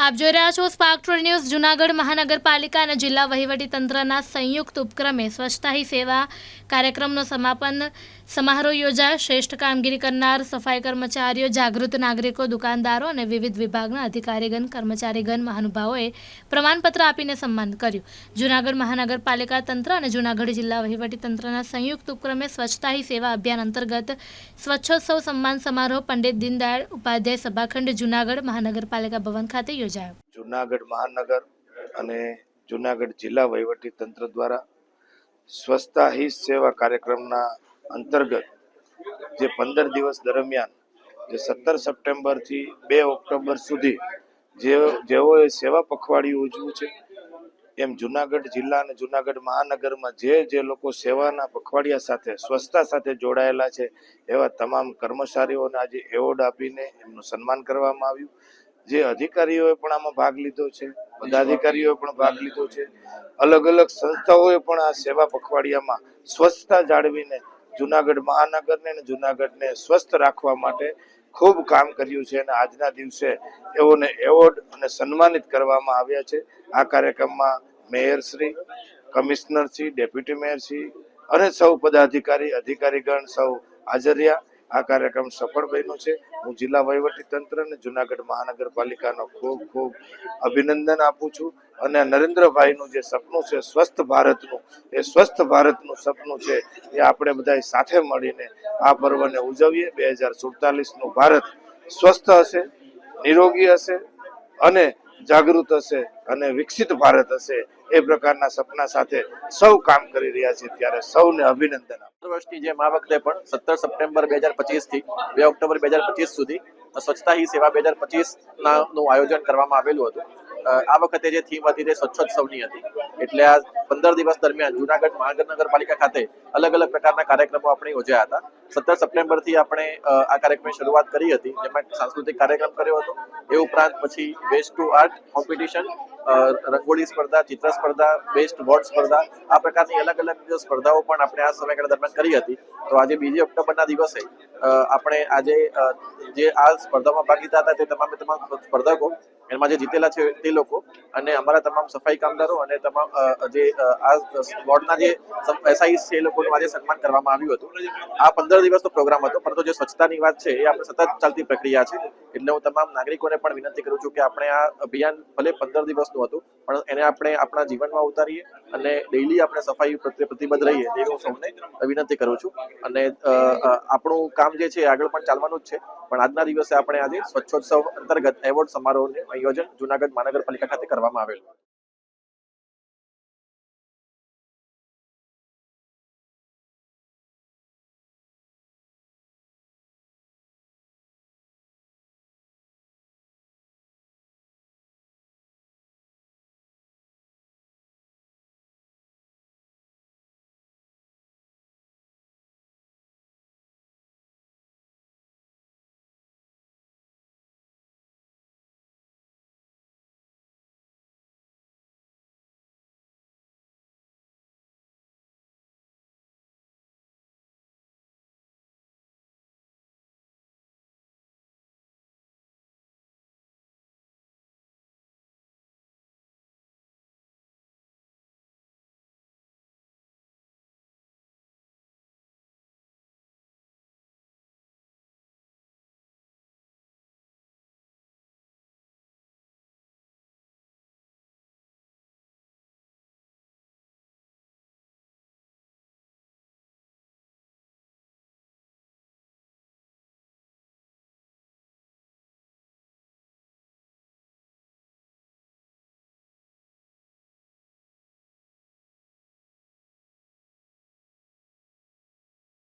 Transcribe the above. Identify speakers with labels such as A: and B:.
A: આપ જોઈ રહ્યા છો સ્પાર્ક ટુડે ન્યૂઝ। જૂનાગઢ મહાનગરપાલિકા અને જિલ્લા વહીવટીતંત્રના સંયુક્ત ઉપક્રમે સ્વચ્છતા હી સેવા કાર્યક્રમનો સમાપન સમારોહ યોજાયો। શ્રેષ્ઠ કામગીરી કરનાર સફાઈ કર્મચારીઓ, જાગૃત નાગરિકો, દુકાનદારો અને વિવિધ વિભાગના અધિકારીગણ, કર્મચારીગણ, મહાનુભાવોએ પ્રમાણપત્ર આપીને સન્માન કર્યું। જૂનાગઢ મહાનગરપાલિકા તંત્ર અને જૂનાગઢ જિલ્લા વહીવટીતંત્રના સંયુક્ત ઉપક્રમે સ્વચ્છતા હી સેવા અભિયાન અંતર્ગત સ્વચ્છોત્સવ સન્માન સમારોહ પંડિત દીનદયાળ ઉપાધ્યાય સભાખંડ જૂનાગઢ મહાનગરપાલિકા ભવન ખાતે યોજાયો।
B: જૂનાગઢ મહાનગર અને જૂનાગઢ જિલ્લા વહીવટી તંત્ર દ્વારા સ્વચ્છતા હી સેવા કાર્યક્રમના અંતર્ગત જે 15 દિવસ દરમિયાન જે 17 સપ્ટેમ્બરથી 2 ઓક્ટોબર સુધી જેઓએ સેવા પખવાડિયું ઉજવ્યું છે, એમ જૂનાગઢ જિલ્લા અને જૂનાગઢ મહાનગરમાં જે લોકો સેવાના પખવાડિયા સાથે સ્વચ્છતા સાથે જોડાયેલા છે એવા તમામ કર્મચારીઓને આજે એવોર્ડ આપીને એમનું સન્માન કરવામાં આવ્યું। જે અધિકારીઓએ પણ આમાં ભાગ લીધો છે, પદાધિકારીઓએ પણ ભાગ લીધો છે, અલગ અલગ સંસ્થાઓએ પણ આ સેવા પખવાડિયામાં સ્વચ્છતા જાળવીને જૂનાગઢ મહાનગરને અને જૂનાગઢને સ્વસ્થ રાખવા માટે ખૂબ કામ કર્યું છે અને આજના દિવસે એઓને એવોર્ડ અને સન્માનિત કરવામાં આવ્યા છે। આ કાર્યક્રમમાં મેયરશ્રી, કમિશનરશ્રી, ડેપ્યુટી મેયરશ્રી અને સૌ પદાધિકારી, અધિકારીગણ સૌ હાજર રહ્યા। આ કાર્યક્રમ સફળ બન્યો છે। હું જિલ્લા વહીવટી તંત્ર અને જૂનાગઢ મહાનગરપાલિકાનો ખૂબ ખૂબ અભિનંદન આપું છું અને નરેન્દ્રભાઈનું જે સપનું છે સ્વસ્થ ભારતનું, એ સ્વસ્થ ભારતનું સપનું છે એ આપણે બધા સાથે મળીને આ પર્વને ઉજવીએ। 2047નું ભારત સ્વસ્થ હશે, નિરોગી હશે અને જાગૃત હશે અને વિકસિત ભારત હશે, એ પ્રકારના સપના સાથે સૌ કામ કરી રહ્યા છે, ત્યારે સૌને અભિનંદન આપું।
C: વર્ષની જેમ આ વખતે પણ 17 સપ્ટેમ્બર 2025 થી 2 ઓક્ટોબર 2025 સુધી સ્વચ્છતા હી સેવા 2025 નું આયોજન કરવામાં આવેલું હતું। આ વખતે જે થીમ હતી તે સ્વચ્છોત્સવની હતી, એટલે આ 15 દિવસ દરમિયાન જૂનાગઢ મહાનગરપાલિકા ખાતે અલગ અલગ પ્રકારના કાર્યક્રમો આપણે યોજ્યા હતા। 17 સપ્ટેમ્બરથી આપણે આ કાર્યક્રમની શરૂઆત કરી હતી, જેમાં સાંસ્કૃતિક કાર્યક્રમ કર્યો હતો। એ ઉપરાંત પછી waste to art competition, rangoli સ્પર્ધા, ચિત્ર સ્પર્ધા, બેસ્ટ વોર્ડ સ્પર્ધા, આ પ્રકારની અલગ અલગ સ્પર્ધાઓ પણ આપણે આ સમયગાળા દરમિયાન કરી હતી। તો આજે 2 ઓક્ટોબરના દિવસે આપણે આજે જે આ સ્પર્ધામાં ભાગ લીધા હતા તે તમામ સ્પર્ધકો, એમાં જે જીતેલા છે તે લોકો અને અમારા તમામ સફાઈ કામદારો અને તમામ જે આ વોર્ડના જે એસઆઈ છે એ લોકોનું આજે સન્માન કરવામાં આવ્યું હતું। આ 15 દિવસનો પ્રોગ્રામ હતો, પરંતુ જે સ્વચ્છતાની વાત છે એ આપણે સતત ચાલતી પ્રક્રિયા છે, એટલે હું તમામ નાગરિકોને પણ વિનંતી કરું છું કે આપણે આ અભિયાન ભલે 15 દિવસનું હતું પણ એને આપણે આપણા જીવનમાં ઉતારીએ અને ડેઈલી આપણે સફાઈ પ્રત્યે પ્રતિબદ્ધ રહીએ, એવી હું સૌને વિનંતી કરું છું। અને આપણું કામ જે છે આગળ પણ ચાલવાનું જ છે, પણ આજના દિવસે આપણે આજે સ્વચ્છોત્સવ અંતર્ગત એવોર્ડ સમારોહનું આયોજન જૂનાગઢ મહાનગરપાલિકા ખાતે કરવામાં આવેલું।